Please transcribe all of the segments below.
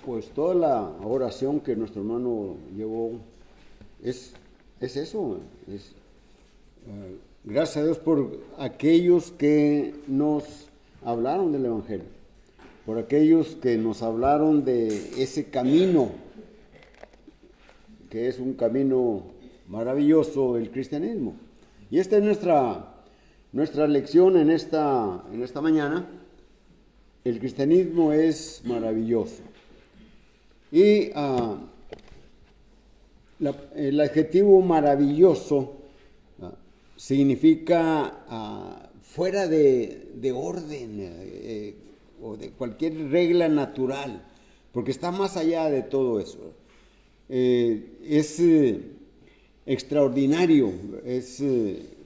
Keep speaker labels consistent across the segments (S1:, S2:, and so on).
S1: Pues toda la oración que nuestro hermano llevó es, es eso, gracias a Dios por aquellos que nos hablaron del Evangelio, por aquellos que nos hablaron de ese camino, que es un camino maravilloso, el cristianismo. Y esta es nuestra lección en esta mañana. El cristianismo es maravilloso. Y el adjetivo maravilloso significa fuera de orden o de cualquier regla natural, porque está más allá de todo eso. Es extraordinario,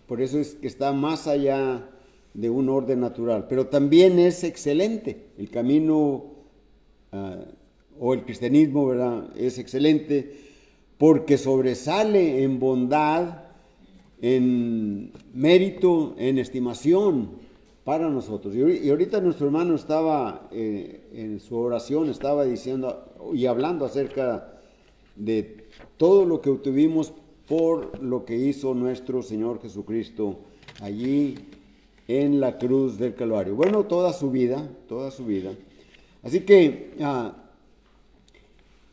S1: por eso es que está más allá de un orden natural, pero también es excelente. El camino o el cristianismo, ¿verdad?, es excelente porque sobresale en bondad, en mérito, en estimación para nosotros. Y ahorita nuestro hermano estaba en su oración, estaba diciendo y hablando acerca de todo lo que obtuvimos por lo que hizo nuestro Señor Jesucristo allí en la cruz del Calvario. Bueno, toda su vida. Así que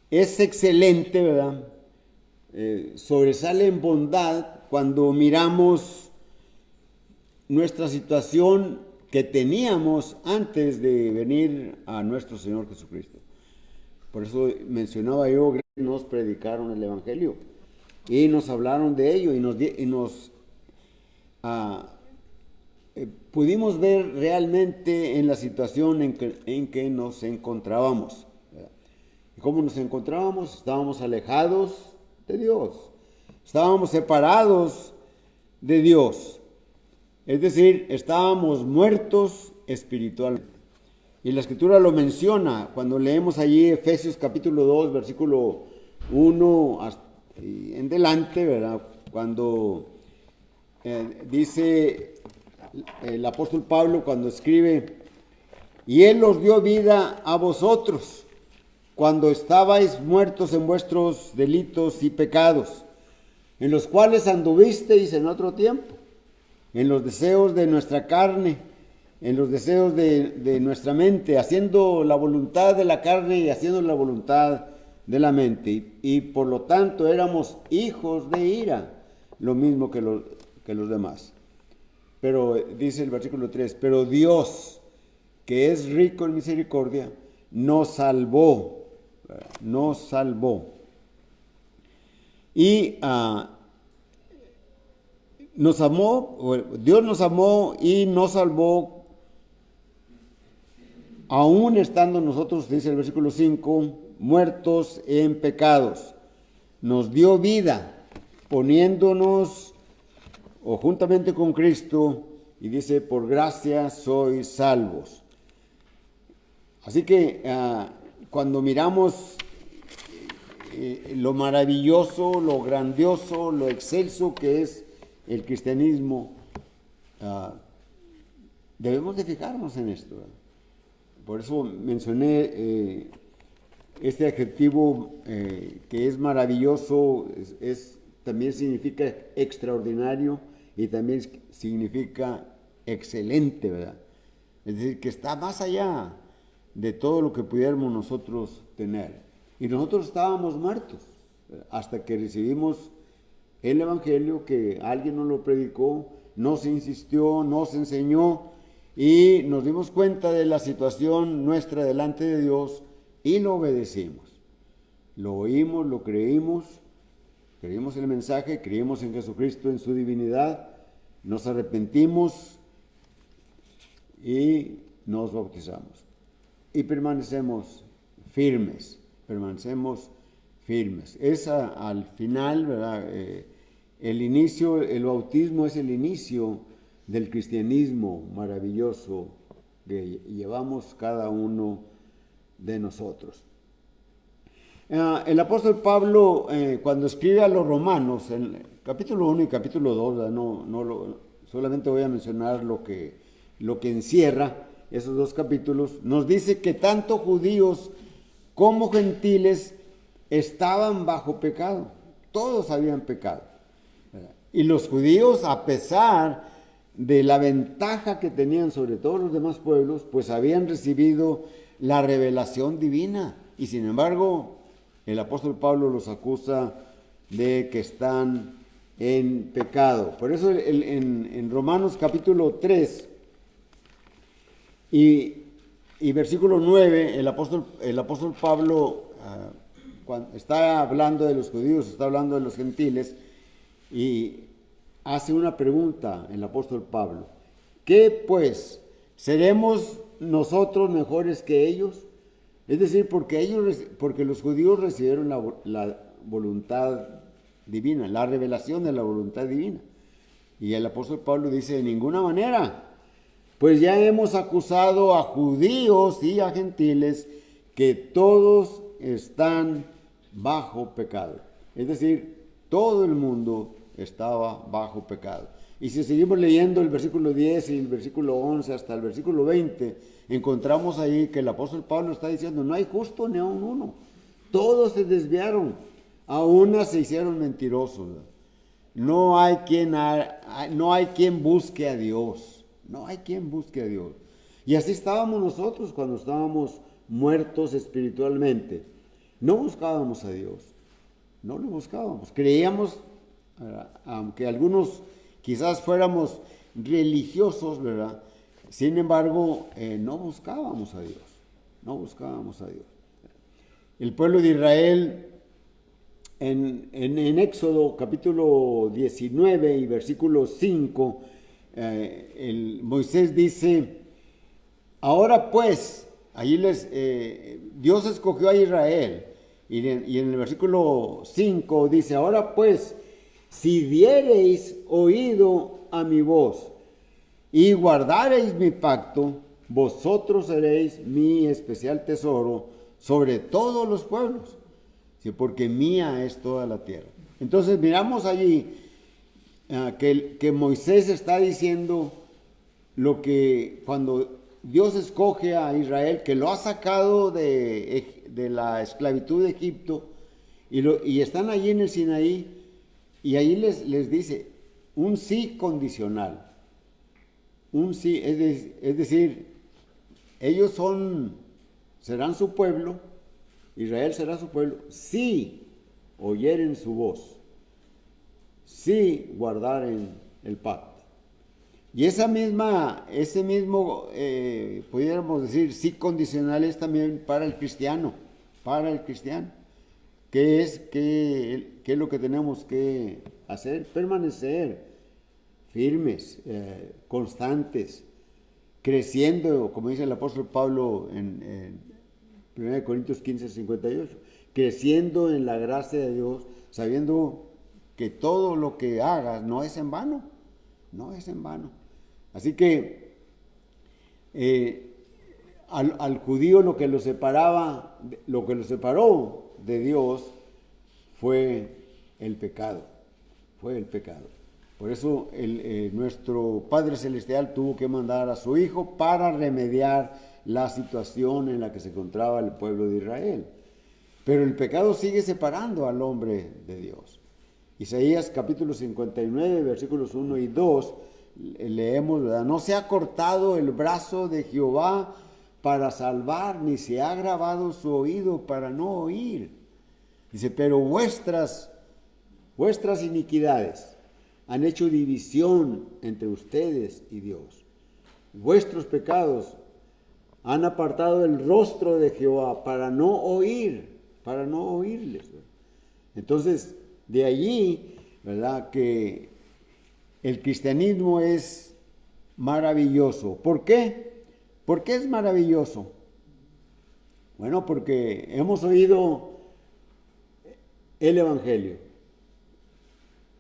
S1: es excelente, ¿verdad? Sobresale en bondad cuando miramos nuestra situación que teníamos antes de venir a nuestro Señor Jesucristo. Por eso mencionaba yo, nos predicaron el Evangelio y nos hablaron de ello y nos pudimos ver realmente en la situación en que nos encontrábamos. ¿Y cómo nos encontrábamos? Estábamos alejados de Dios, estábamos separados de Dios, es decir, estábamos muertos espiritualmente. Y la Escritura lo menciona cuando leemos allí Efesios capítulo 2, versículo 1 en delante, ¿verdad? Cuando dice el apóstol Pablo, cuando escribe, y Él os dio vida a vosotros cuando estabais muertos en vuestros delitos y pecados, en los cuales anduvisteis en otro tiempo, en los deseos de nuestra carne, en los deseos de nuestra mente, haciendo la voluntad de la carne y haciendo la voluntad de la mente. Y por lo tanto éramos hijos de ira, lo mismo que los demás. Pero dice el versículo 3, pero Dios, que es rico en misericordia, nos salvó. Y Dios nos amó y nos salvó, aún estando nosotros, dice el versículo 5, muertos en pecados. Nos dio vida, poniéndonos o juntamente con Cristo, y dice, por gracia sois salvos. Así que cuando miramos lo maravilloso, lo grandioso, lo excelso que es el cristianismo, debemos de fijarnos en esto, ¿verdad? Por eso mencioné este adjetivo que es maravilloso, también significa extraordinario y también significa excelente, ¿verdad? Es decir, que está más allá de todo lo que pudiéramos nosotros tener. Y nosotros estábamos muertos hasta que recibimos el Evangelio, que alguien nos lo predicó, nos insistió, nos enseñó y nos dimos cuenta de la situación nuestra delante de Dios y lo obedecimos. Lo oímos, lo creímos el mensaje, creímos en Jesucristo, en su divinidad, nos arrepentimos y nos bautizamos. Y permanecemos firmes. Es al final, ¿verdad? El inicio, el bautismo es el inicio del cristianismo maravilloso que llevamos cada uno de nosotros. El apóstol Pablo, cuando escribe a los romanos, en capítulo 1 y capítulo 2, solamente voy a mencionar lo que encierra esos dos capítulos, nos dice que tanto judíos como gentiles estaban bajo pecado. Todos habían pecado. Y los judíos, a pesar de la ventaja que tenían sobre todos los demás pueblos, pues habían recibido la revelación divina. Y sin embargo, el apóstol Pablo los acusa de que están en pecado. Por eso en Romanos capítulo 3 y versículo 9, el apóstol Pablo, cuando está hablando de los judíos, está hablando de los gentiles, y hace una pregunta el apóstol Pablo. ¿Qué pues? ¿Seremos nosotros mejores que ellos? Es decir, porque los judíos recibieron la voluntad divina, la revelación de la voluntad divina. Y el apóstol Pablo dice, de ninguna manera, pues ya hemos acusado a judíos y a gentiles que todos están bajo pecado. Es decir, todo el mundo estaba bajo pecado. Y si seguimos leyendo el versículo 10 y el versículo 11 hasta el versículo 20, encontramos ahí que el apóstol Pablo está diciendo, no hay justo ni aun uno. Todos se desviaron, a unas se hicieron mentirosos. No hay quien busque a Dios. No hay quien busque a Dios. Y así estábamos nosotros cuando estábamos muertos espiritualmente. No buscábamos a Dios. No lo buscábamos. Creíamos, aunque algunos quizás fuéramos religiosos, ¿verdad? Sin embargo, no buscábamos a Dios. No buscábamos a Dios. El pueblo de Israel, en Éxodo capítulo 19 y versículo 5, Moisés dice, ahora pues, Dios escogió a Israel, y en el versículo 5 dice, ahora pues, si diereis oído a mi voz y guardareis mi pacto, vosotros seréis mi especial tesoro sobre todos los pueblos, ¿sí? Porque mía es toda la tierra. Entonces miramos allí que Moisés está diciendo lo que cuando Dios escoge a Israel, que lo ha sacado de la esclavitud de Egipto, y están allí en el Sinaí, y ahí les dice un sí condicional. Un sí, es decir, ellos serán su pueblo, Israel será su pueblo, si oyeren su voz, si guardaren el pacto. Y ese mismo, pudiéramos decir, sí condicional es también para el cristiano. ¿Qué es lo que tenemos que hacer? Permanecer firmes, constantes, creciendo, como dice el apóstol Pablo en 1 Corintios 15, 58, creciendo en la gracia de Dios, sabiendo que todo lo que hagas no es en vano, no es en vano. Así que al judío lo que lo separó de Dios fue el pecado, Por eso nuestro Padre Celestial tuvo que mandar a su Hijo para remediar la situación en la que se encontraba el pueblo de Israel. Pero el pecado sigue separando al hombre de Dios. Isaías capítulo 59, versículos 1 y 2, leemos, ¿verdad? No se ha cortado el brazo de Jehová para salvar, ni se ha grabado su oído para no oír. Dice, pero vuestras iniquidades han hecho división entre ustedes y Dios. Vuestros pecados han apartado el rostro de Jehová para no oírles. Entonces, de allí, ¿verdad?, que el cristianismo es maravilloso. ¿Por qué? ¿Por qué es maravilloso? Bueno, porque hemos oído el Evangelio,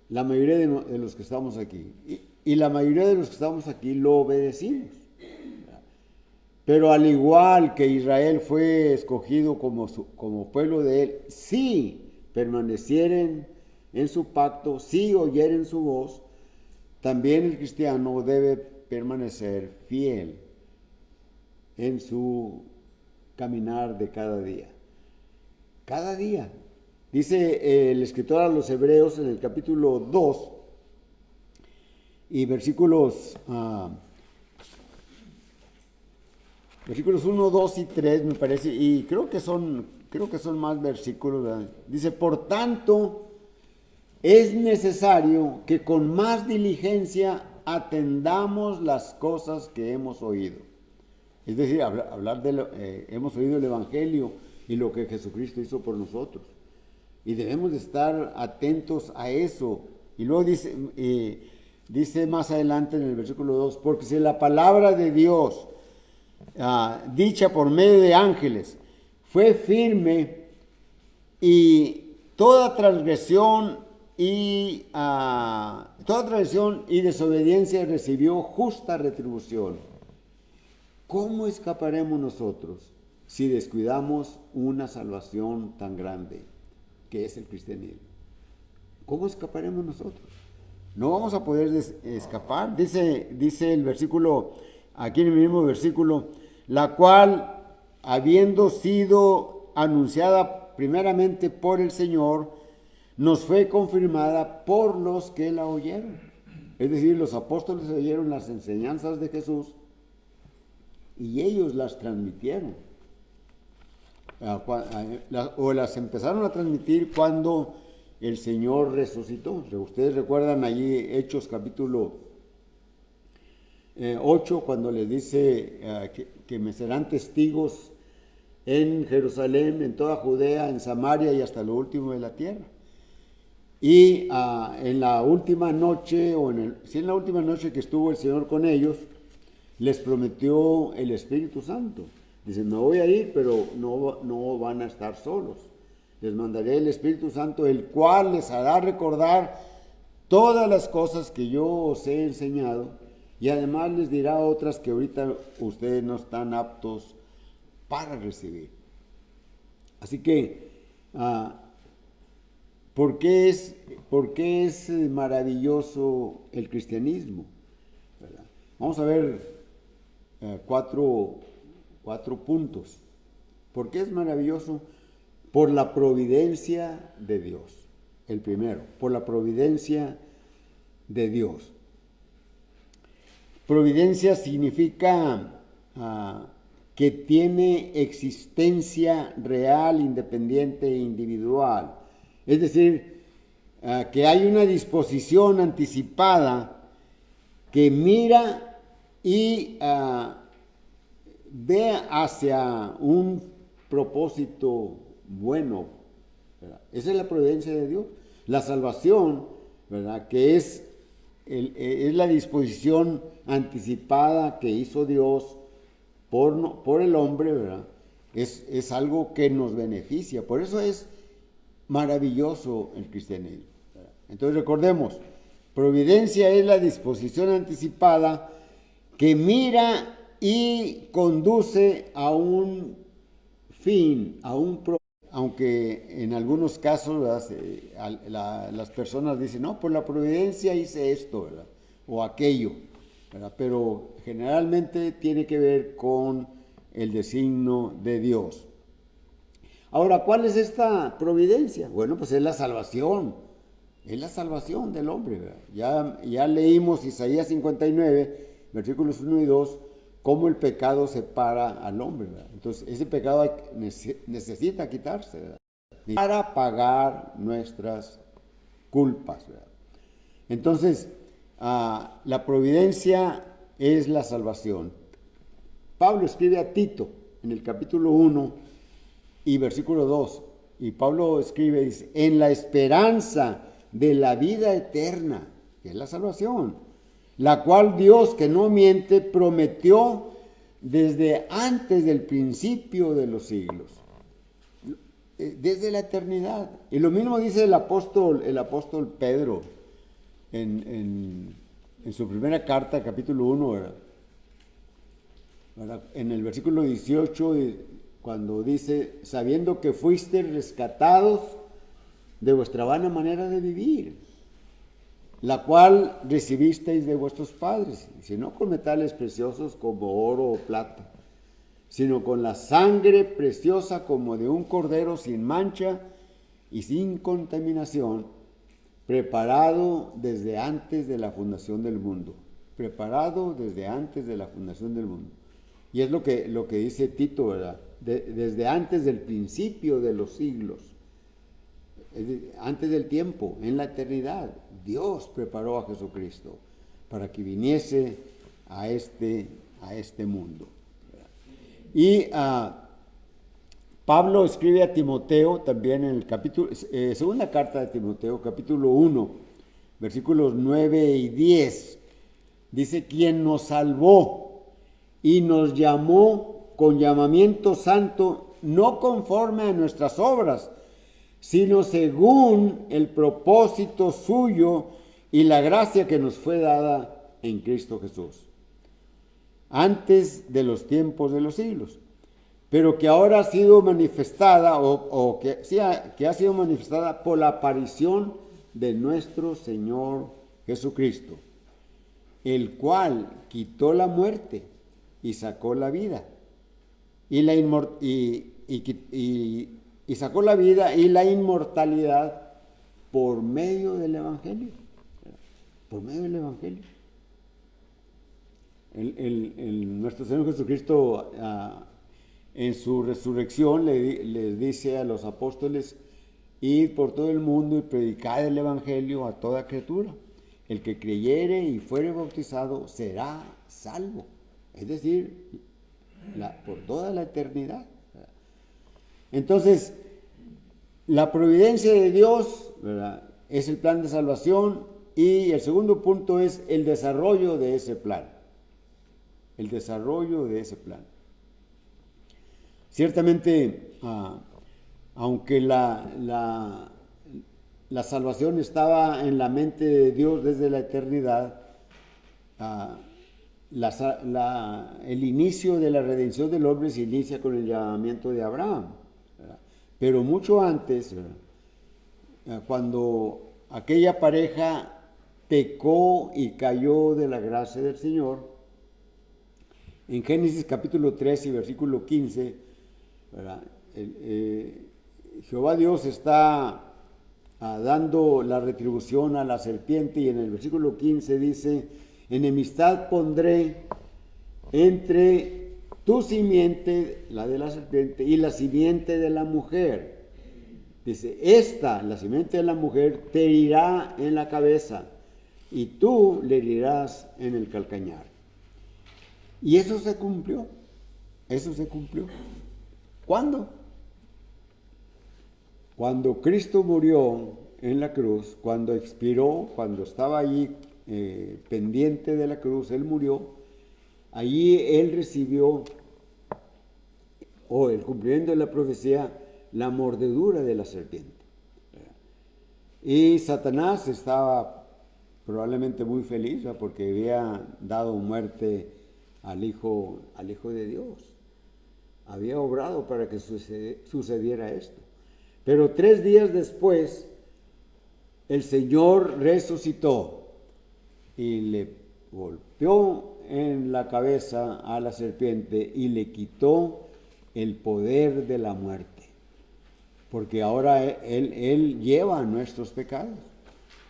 S1: la mayoría de los que estamos aquí, y la mayoría de los que estamos aquí lo obedecimos. Pero al igual que Israel fue escogido como pueblo de él, si permanecieren en su pacto, si oyeren su voz, también el cristiano debe permanecer fiel en su caminar de cada día. cada día. Dice el escritor a los Hebreos en el capítulo 2 y versículos 1, 2 y 3 me parece, y creo que son más versículos, ¿verdad? Dice, por tanto, es necesario que con más diligencia atendamos las cosas que hemos oído. Es decir, hemos oído el Evangelio y lo que Jesucristo hizo por nosotros. Y debemos de estar atentos a eso. Y luego dice más adelante en el versículo 2, porque si la palabra de Dios, dicha por medio de ángeles, fue firme y toda transgresión y desobediencia recibió justa retribución. ¿Cómo escaparemos nosotros si descuidamos una salvación tan grande que es el cristianismo? ¿Cómo escaparemos nosotros? No vamos a poder escapar. Dice el versículo, aquí en el mismo versículo, la cual, habiendo sido anunciada primeramente por el Señor, nos fue confirmada por los que la oyeron. Es decir, los apóstoles oyeron las enseñanzas de Jesús y ellos las transmitieron. O las empezaron a transmitir cuando el Señor resucitó. Ustedes recuerdan allí Hechos capítulo 8, cuando les dice que me serán testigos en Jerusalén, en toda Judea, en Samaria y hasta lo último de la tierra. Y en la última noche, en la última noche que estuvo el Señor con ellos, les prometió el Espíritu Santo. Dice, me voy a ir, pero no van a estar solos. Les mandaré el Espíritu Santo, el cual les hará recordar todas las cosas que yo os he enseñado, y además les dirá otras que ahorita ustedes no están aptos para recibir. Así que, ¿por qué es maravilloso el cristianismo? ¿Verdad? Vamos a ver cuatro puntos. ¿Por qué es maravilloso? Por la providencia de Dios. El primero, por la providencia de Dios. Providencia significa que tiene existencia real, independiente e individual. Es decir, que hay una disposición anticipada que mira y ve hacia un propósito bueno, ¿verdad? Esa es la providencia de Dios. La salvación, ¿verdad? Que es la disposición anticipada que hizo Dios por el hombre, ¿verdad? Es algo que nos beneficia. Por eso es maravilloso el cristianismo, ¿verdad? Entonces recordemos, providencia es la disposición anticipada que mira y conduce a un fin, aunque en algunos casos las personas dicen, no, por la providencia hice esto, ¿verdad? O aquello, ¿verdad? Pero generalmente tiene que ver con el designio de Dios. Ahora, ¿cuál es esta providencia? Bueno, pues es la salvación del hombre, ¿verdad? Ya leímos Isaías 59, versículos 1 y 2, cómo el pecado separa al hombre, ¿verdad? Entonces, ese pecado necesita quitarse, ¿verdad? Para pagar nuestras culpas, ¿verdad? Entonces, la providencia es la salvación. Pablo escribe a Tito en el capítulo 1 y versículo 2, y Pablo escribe, dice, en la esperanza de la vida eterna, que es la salvación, la cual Dios, que no miente, prometió desde antes del principio de los siglos, desde la eternidad. Y lo mismo dice el apóstol Pedro en su primera carta, capítulo 1, ¿verdad? En el versículo 18, cuando dice, sabiendo que fuisteis rescatados de vuestra vana manera de vivir, la cual recibisteis de vuestros padres, si no con metales preciosos como oro o plata, sino con la sangre preciosa como de un cordero sin mancha y sin contaminación, preparado desde antes de la fundación del mundo. Preparado desde antes de la fundación del mundo. Y es lo que dice Tito, ¿verdad? Desde antes del principio de los siglos, antes del tiempo, en la eternidad, Dios preparó a Jesucristo para que viniese a este mundo. Y Pablo escribe a Timoteo también en el capítulo, segunda carta de Timoteo, capítulo 1, versículos 9 y 10. Dice, quien nos salvó y nos llamó con llamamiento santo, no conforme a nuestras obras, sino según el propósito suyo y la gracia que nos fue dada en Cristo Jesús, antes de los tiempos de los siglos, pero que ahora ha sido manifestada, que ha sido manifestada por la aparición de nuestro Señor Jesucristo, el cual quitó la muerte y sacó la vida, y sacó la vida y la inmortalidad por medio del Evangelio. Por medio del Evangelio. Nuestro Señor Jesucristo, en su resurrección, les dice a los apóstoles, id por todo el mundo y predicad el Evangelio a toda criatura. El que creyere y fuere bautizado será salvo. Es decir, por toda la eternidad. Entonces, la providencia de Dios, ¿verdad?, es el plan de salvación, y el segundo punto es el desarrollo de ese plan. El desarrollo de ese plan. Ciertamente, aunque la salvación estaba en la mente de Dios desde la eternidad, el inicio de la redención del hombre se inicia con el llamamiento de Abraham, ¿verdad? Pero mucho antes, cuando aquella pareja pecó y cayó de la gracia del Señor, en Génesis capítulo 3 y versículo 15, ¿verdad?, Jehová Dios está dando la retribución a la serpiente, y en el versículo 15 dice, enemistad pondré entre tu simiente, la de la serpiente, y la simiente de la mujer. Dice, la simiente de la mujer, te herirá en la cabeza, y tú le herirás en el calcañar. Y eso se cumplió. Eso se cumplió. ¿Cuándo? Cuando Cristo murió en la cruz, cuando expiró, cuando estaba allí pendiente de la cruz, Él murió. Allí Él recibió, el cumplimiento de la profecía, la mordedura de la serpiente. Y Satanás estaba probablemente muy feliz, ¿verdad?, porque había dado muerte al Hijo de Dios. Había obrado para que sucediera esto. Pero 3 días después, el Señor resucitó y le golpeó en la cabeza a la serpiente y le quitó el poder de la muerte. Porque ahora Él lleva nuestros pecados.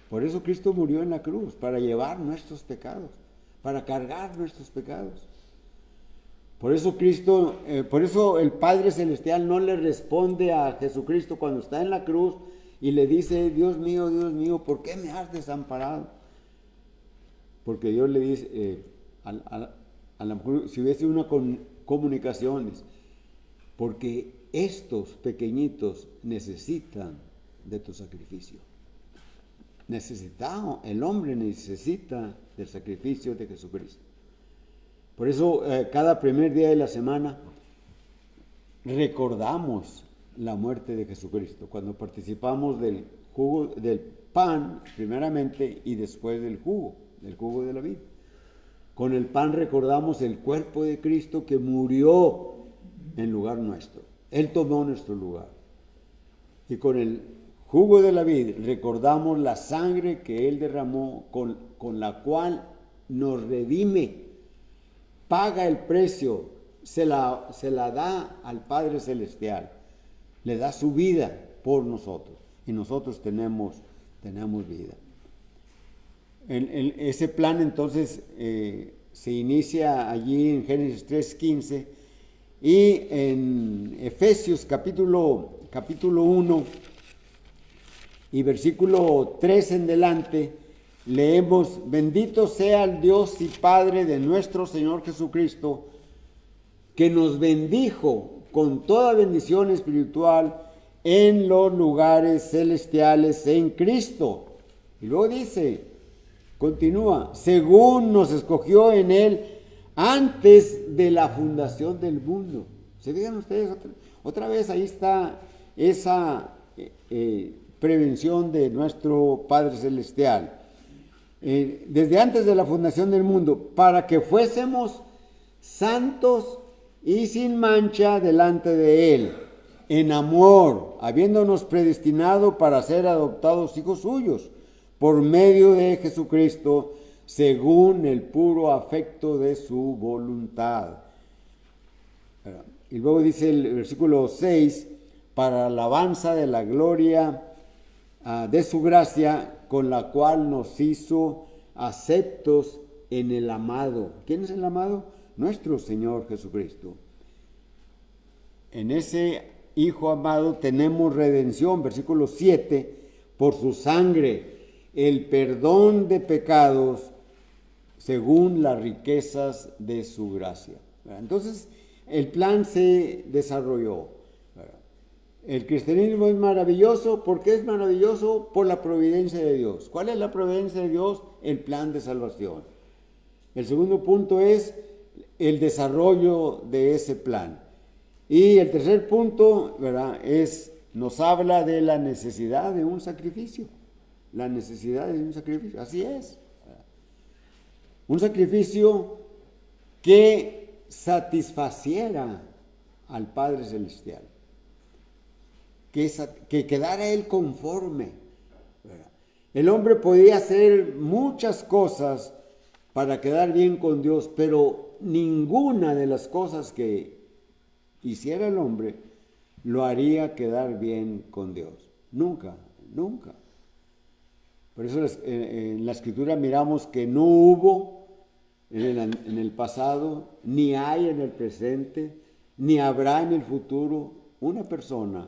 S1: Por eso Cristo murió en la cruz, para llevar nuestros pecados, para cargar nuestros pecados. Por eso el Padre Celestial no le responde a Jesucristo cuando está en la cruz y le dice, Dios mío, ¿por qué me has desamparado? Porque Dios le dice, a lo mejor si hubiese una comunicación, porque estos pequeñitos necesitan de tu sacrificio. El hombre necesita del sacrificio de Jesucristo. Por eso cada primer día de la semana recordamos la muerte de Jesucristo, cuando participamos del jugo, del pan primeramente, y después del jugo de la vida. Con el pan recordamos el cuerpo de Cristo que murió en lugar nuestro. Él tomó nuestro lugar. Y con el jugo de la vid recordamos la sangre que Él derramó, con la cual nos redime, paga el precio, se la da al Padre Celestial, le da su vida por nosotros y nosotros tenemos vida. Ese plan entonces se inicia allí en Génesis 3:15 y en Efesios capítulo 1 y versículo 3 en delante leemos: bendito sea el Dios y Padre de nuestro Señor Jesucristo, que nos bendijo con toda bendición espiritual en los lugares celestiales en Cristo. Y luego dice, continúa, según nos escogió en Él antes de la fundación del mundo. ¿Se fijan ustedes? Otra vez ahí está esa prevención de nuestro Padre Celestial. Desde antes de la fundación del mundo, para que fuésemos santos y sin mancha delante de Él, en amor, habiéndonos predestinado para ser adoptados hijos suyos, por medio de Jesucristo, según el puro afecto de su voluntad. Y luego dice el versículo 6, para alabanza de la gloria de su gracia, con la cual nos hizo aceptos en el amado. ¿Quién es el amado? Nuestro Señor Jesucristo. En ese Hijo amado tenemos redención, versículo 7, por su sangre, el perdón de pecados según las riquezas de su gracia. Entonces, el plan se desarrolló. El cristianismo es maravilloso. ¿Por qué es maravilloso? Por la providencia de Dios. ¿Cuál es la providencia de Dios? El plan de salvación. El segundo punto es el desarrollo de ese plan. Y el tercer punto, ¿verdad?, nos habla de la necesidad de un sacrificio. La necesidad de un sacrificio, así es. Un sacrificio que satisfaciera al Padre Celestial. Que quedara Él conforme. ¿Verdad? El hombre podía hacer muchas cosas para quedar bien con Dios, pero ninguna de las cosas que hiciera el hombre lo haría quedar bien con Dios. Nunca, nunca. Por eso en la Escritura miramos que no hubo en el pasado, ni hay en el presente, ni habrá en el futuro una persona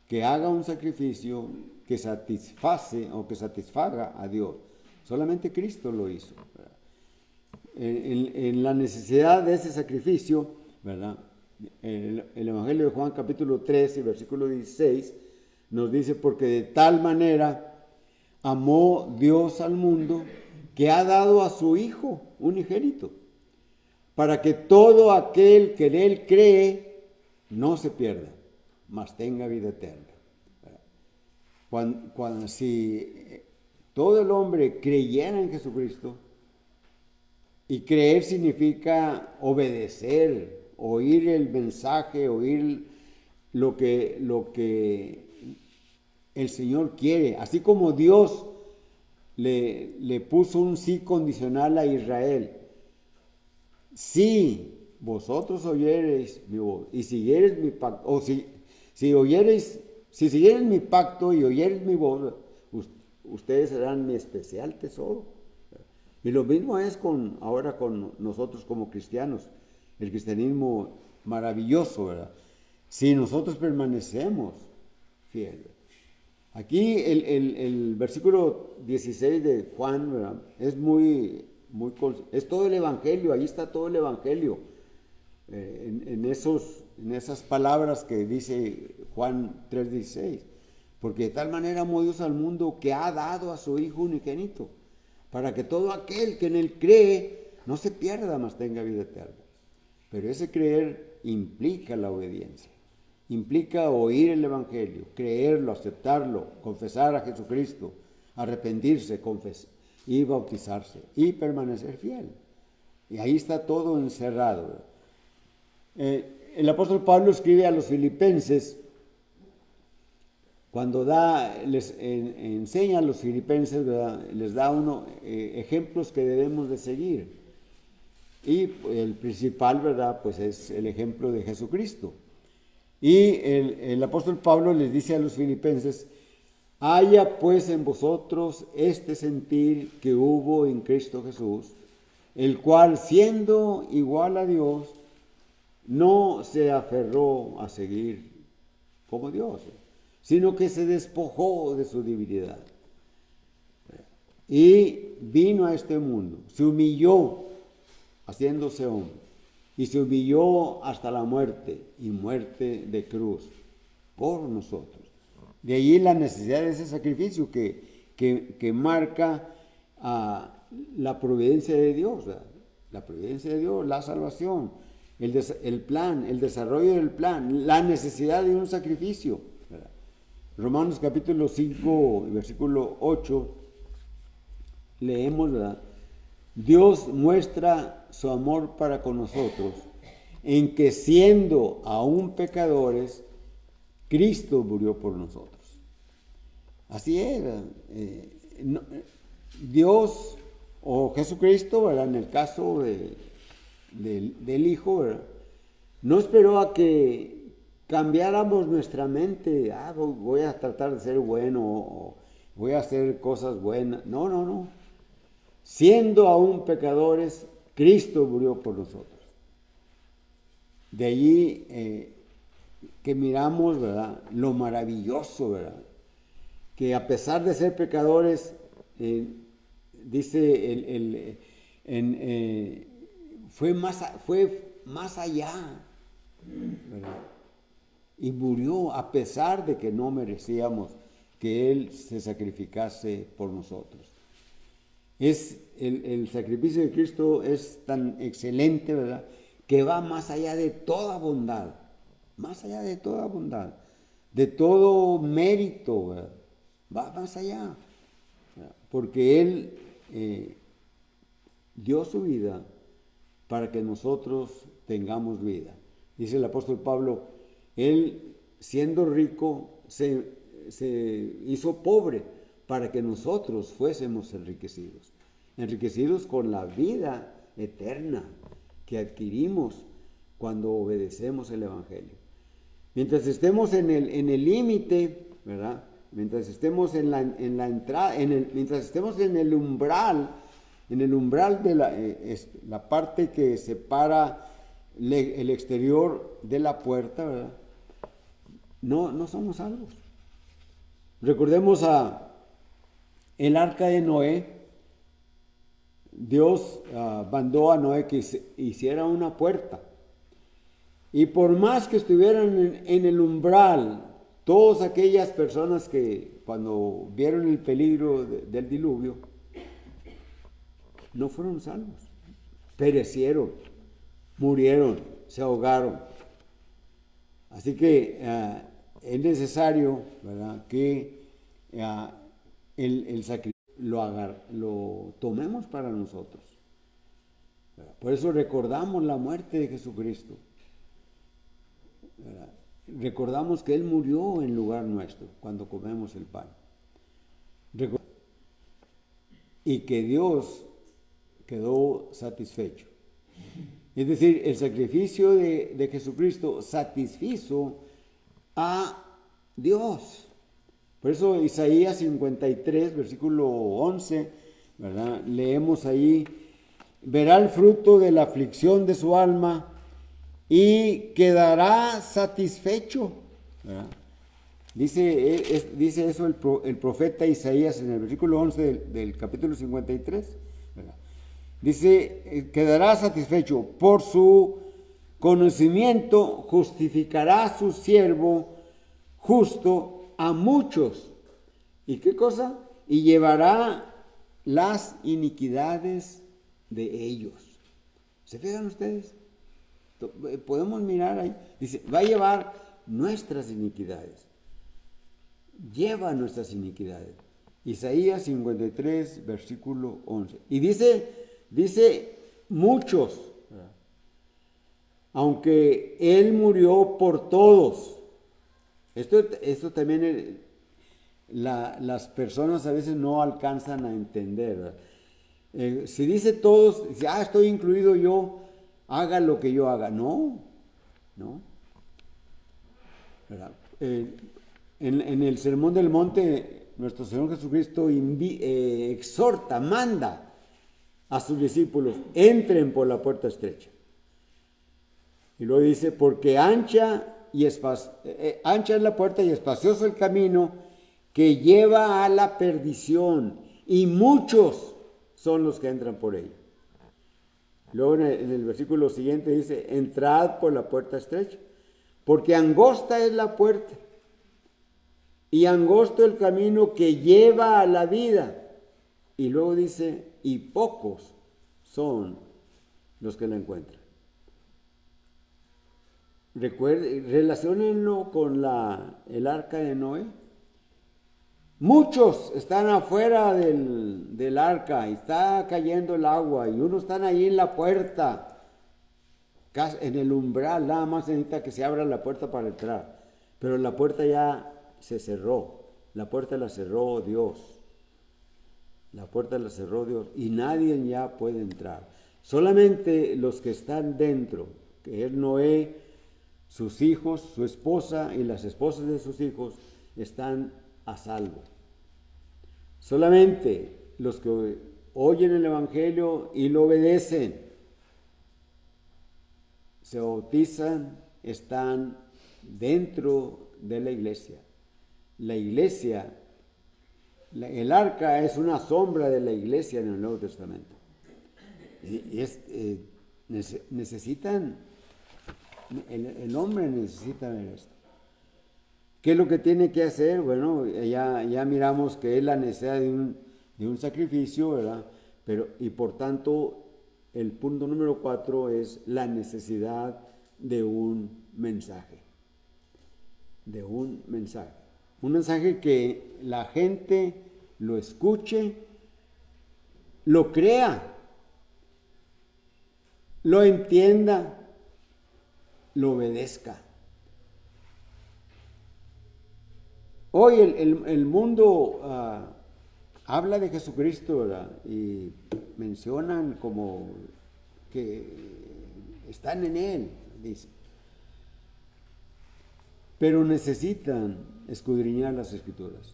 S1: que haga un sacrificio que satisface o que satisfaga a Dios. Solamente Cristo lo hizo. En la necesidad de ese sacrificio, ¿verdad?, el Evangelio de Juan capítulo 13, versículo 16, nos dice: porque de tal manera amó Dios al mundo, que ha dado a su Hijo unigénito, para que todo aquel que en Él cree no se pierda, mas tenga vida eterna. Si todo el hombre creyera en Jesucristo, y creer significa obedecer, oír el mensaje, oír lo que el Señor quiere, así como Dios le puso un sí condicional a Israel: si vosotros oyereis mi voz y siguiereis mi pacto, o si siguiereis mi pacto y oyereis mi voz, ustedes serán mi especial tesoro. Y lo mismo es ahora con nosotros como cristianos. El cristianismo maravilloso, ¿verdad? Si nosotros permanecemos fieles. Aquí el versículo 16 de Juan, ¿verdad?, es es todo el Evangelio. Ahí está todo el Evangelio. En esas palabras que dice Juan 3:16. Porque de tal manera amó Dios al mundo, que ha dado a su Hijo unigénito, para que todo aquel que en Él cree no se pierda, mas tenga vida eterna. Pero ese creer implica la obediencia, implica oír el Evangelio, creerlo, aceptarlo, confesar a Jesucristo, arrepentirse, y bautizarse y permanecer fiel. Y ahí está todo encerrado. El apóstol Pablo escribe a los filipenses, cuando les enseña a los filipenses, ¿verdad?, les da ejemplos que debemos de seguir. Y el principal, ¿verdad? Pues es el ejemplo de Jesucristo. Y el apóstol Pablo les dice a los filipenses: haya pues en vosotros este sentir que hubo en Cristo Jesús, el cual, siendo igual a Dios, no se aferró a seguir como Dios, sino que se despojó de su divinidad y vino a este mundo, se humilló haciéndose hombre, y se humilló hasta la muerte, y muerte de cruz, por nosotros. De allí la necesidad de ese sacrificio que marca la providencia de Dios, ¿verdad? La providencia de Dios, la salvación, el plan, el desarrollo del plan, la necesidad de un sacrificio, ¿verdad? Romanos capítulo 5, versículo 8, leemos, ¿verdad? Dios muestra su amor para con nosotros en que, siendo aún pecadores, Cristo murió por nosotros. Así era. Dios o Jesucristo, ¿verdad? En el caso del Hijo, ¿verdad? No esperó a que cambiáramos nuestra mente. Voy a tratar de ser bueno, o voy a hacer cosas buenas. No, no, no. Siendo aún pecadores, Cristo murió por nosotros. De allí que miramos, ¿verdad?, lo maravilloso, ¿verdad?, que a pesar de ser pecadores, dice fue más allá, ¿verdad?, y murió a pesar de que no merecíamos que Él se sacrificase por nosotros. El sacrificio de Cristo es tan excelente, ¿verdad?, que va más allá de toda bondad, más allá de toda bondad, de todo mérito, ¿verdad? Va más allá, ¿verdad? Porque Él dio su vida para que nosotros tengamos vida. Dice el apóstol Pablo: Él, siendo rico, se hizo pobre para que nosotros fuésemos enriquecidos con la vida eterna que adquirimos cuando obedecemos el Evangelio. Mientras estemos en el límite, ¿verdad?, mientras estemos en la entrada, mientras estemos en el umbral de la parte que separa el exterior de la puerta, ¿verdad?, no somos salvos. Recordemos el arca de Noé. Dios mandó a Noé que hiciera una puerta. Y por más que estuvieran en el umbral, todas aquellas personas que cuando vieron el peligro del diluvio, no fueron salvos. Perecieron, murieron, se ahogaron. Así que es necesario, ¿verdad?, que el sacrificio lo tomemos para nosotros. Por eso recordamos la muerte de Jesucristo. Recordamos que Él murió en lugar nuestro cuando comemos el pan. Y que Dios quedó satisfecho. Es decir, el sacrificio de Jesucristo satisfizo a Dios. Por eso Isaías 53, versículo 11, ¿verdad?, leemos ahí: verá el fruto de la aflicción de su alma y quedará satisfecho, ¿verdad? Dice eso el profeta Isaías en el versículo 11 del capítulo 53, ¿verdad? Dice: quedará satisfecho, por su conocimiento justificará a su siervo justo a muchos. ¿Y qué cosa? Y llevará las iniquidades de ellos. ¿Se fijan ustedes? Podemos mirar ahí. Dice: va a llevar nuestras iniquidades. Lleva nuestras iniquidades. Isaías 53, versículo 11. Y dice muchos. Aunque Él murió por todos. Esto también las personas a veces no alcanzan a entender, ¿verdad? Si dice todos, dice, estoy incluido yo, haga lo que yo haga. No, no. En el Sermón del Monte, nuestro Señor Jesucristo exhorta, manda a sus discípulos, entren por la puerta estrecha. Y luego dice, porque ancha es la puerta y espacioso el camino que lleva a la perdición, y muchos son los que entran por ella. Luego en el versículo siguiente dice, entrad por la puerta estrecha, porque angosta es la puerta y angosto el camino que lleva a la vida. Y luego dice, y pocos son los que la encuentran. Relaciónenlo con el arca de Noé. Muchos están afuera del arca y está cayendo el agua y unos están ahí en la puerta, en el umbral, nada más necesita que se abra la puerta para entrar. Pero la puerta ya se cerró, la puerta la cerró Dios. La puerta la cerró Dios y nadie ya puede entrar. Solamente los que están dentro, que es Noé, sus hijos, su esposa y las esposas de sus hijos, están a salvo. Solamente los que oyen el Evangelio y lo obedecen, se bautizan, están dentro de la iglesia. La iglesia, el arca es una sombra de la iglesia en el Nuevo Testamento. Necesitan, el hombre necesita ver esto. ¿Qué es lo que tiene que hacer? Bueno, ya miramos que es la necesidad de un sacrificio, ¿verdad? Y por tanto, el punto número 4 es la necesidad de un mensaje. De un mensaje. Un mensaje que la gente lo escuche, lo crea, lo entienda, lo obedezca. Hoy el mundo habla de Jesucristo, ¿verdad? Y mencionan como que están en Él, dicen. Pero necesitan escudriñar las Escrituras.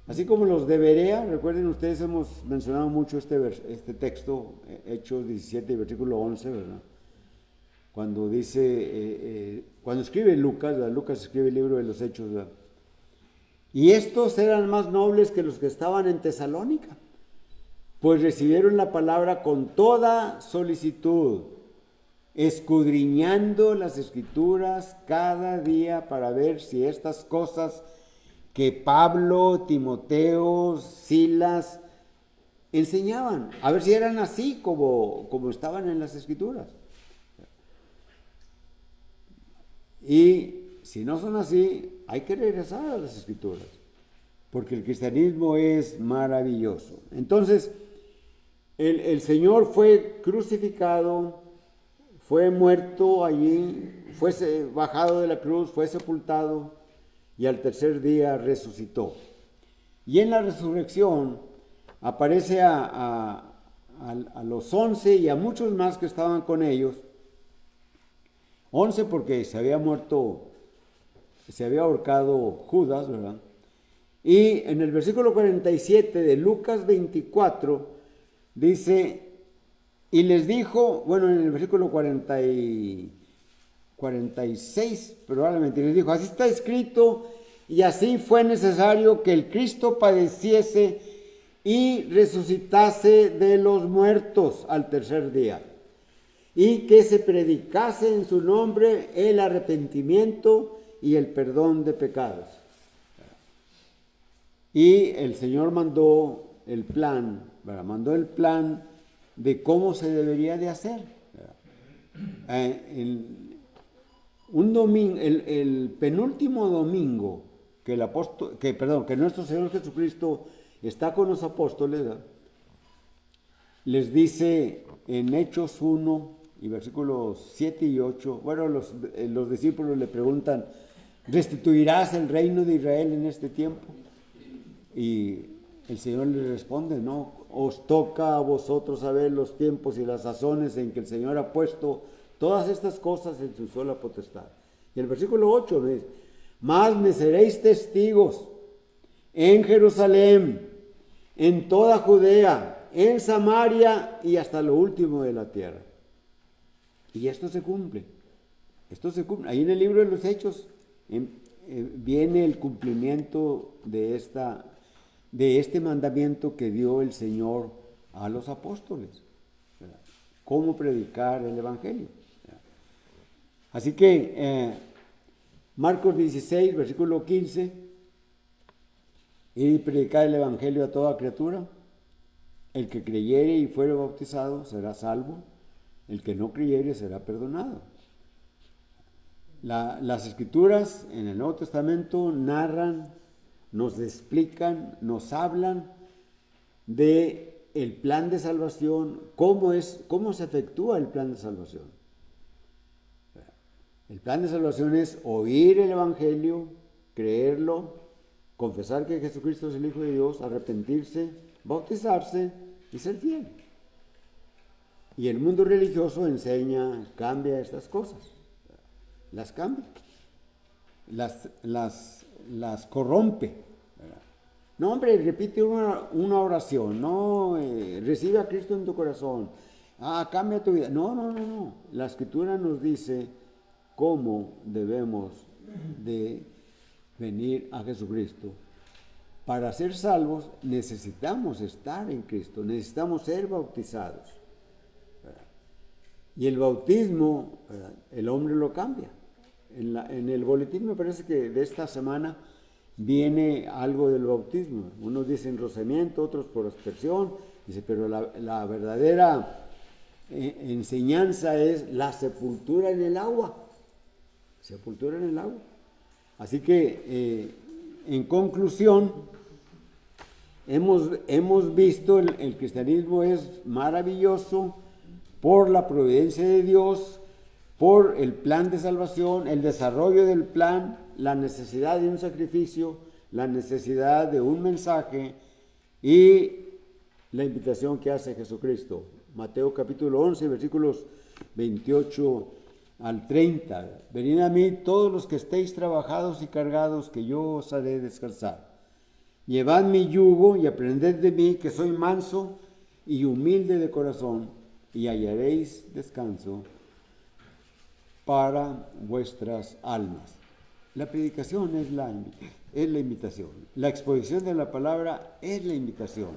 S1: Así como los de Berea, recuerden ustedes, hemos mencionado mucho este texto, Hechos 17, versículo 11, ¿verdad? Cuando dice, cuando escribe Lucas, ¿verdad? Lucas escribe el libro de los Hechos, ¿verdad? Y estos eran más nobles que los que estaban en Tesalónica, pues recibieron la palabra con toda solicitud, escudriñando las Escrituras cada día para ver si estas cosas que Pablo, Timoteo, Silas enseñaban, a ver si eran así como estaban en las Escrituras. Y si no son así, hay que regresar a las Escrituras, porque el cristianismo es maravilloso. Entonces, el Señor fue crucificado, fue muerto allí, fue bajado de la cruz, fue sepultado y al tercer día resucitó. Y en la resurrección aparece a los 11 y a muchos más que estaban con ellos. 11 porque se había ahorcado Judas, ¿verdad? Y en el versículo 47 de Lucas 24 dice, y les dijo, bueno, en el versículo 46 probablemente, les dijo, así está escrito, y así fue necesario que el Cristo padeciese y resucitase de los muertos al tercer día, y que se predicase en su nombre el arrepentimiento y el perdón de pecados. Y el Señor mandó el plan, ¿verdad? Mandó el plan de cómo se debería de hacer. Un domingo, el penúltimo domingo que nuestro Señor Jesucristo está con los apóstoles, ¿verdad? Les dice en Hechos 1 y versículos 7 y 8, bueno, los discípulos le preguntan, ¿restituirás el reino de Israel en este tiempo? Y el Señor le responde, ¿no? Os toca a vosotros saber los tiempos y las sazones en que el Señor ha puesto todas estas cosas en su sola potestad. Y el versículo 8 dice, mas me seréis testigos en Jerusalén, en toda Judea, en Samaria y hasta lo último de la tierra. Y esto se cumple. Esto se cumple. Ahí en el libro de los Hechos viene el cumplimiento de este mandamiento que dio el Señor a los apóstoles. ¿Verdad? Cómo predicar el Evangelio. ¿Verdad? Así que Marcos 16, versículo 15, y predicar el Evangelio a toda criatura. El que creyere y fuere bautizado será salvo. El que no creyere será perdonado. Las escrituras en el Nuevo Testamento narran, nos explican, nos hablan de el plan de salvación, cómo se efectúa el plan de salvación. El plan de salvación es oír el Evangelio, creerlo, confesar que Jesucristo es el Hijo de Dios, arrepentirse, bautizarse y ser fiel. Y el mundo religioso enseña, cambia estas cosas. Las cambia, las corrompe. ¿Verdad? No, hombre, repite una oración, no, recibe a Cristo en tu corazón, cambia tu vida. No. La Escritura nos dice cómo debemos de venir a Jesucristo. Para ser salvos necesitamos estar en Cristo, necesitamos ser bautizados. ¿Verdad? Y el bautismo, ¿verdad? El hombre lo cambia. En el boletín me parece que de esta semana viene algo del bautismo. Unos dicen rocimiento, otros por aspersión. Dice, pero la verdadera enseñanza es la sepultura en el agua. Sepultura en el agua. Así que, en conclusión, hemos visto el cristianismo es maravilloso por la providencia de Dios, por el plan de salvación, el desarrollo del plan, la necesidad de un sacrificio, la necesidad de un mensaje y la invitación que hace Jesucristo. Mateo capítulo 11, versículos 28 al 30. Venid a mí todos los que estéis trabajados y cargados, que yo os haré descansar. Llevad mi yugo y aprended de mí, que soy manso y humilde de corazón, y hallaréis descanso para vuestras almas. La predicación es la invitación. La exposición de la palabra es la invitación.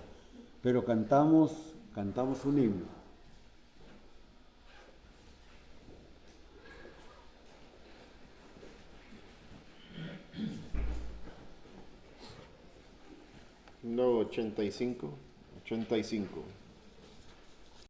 S1: Pero cantamos un himno.
S2: No, 85.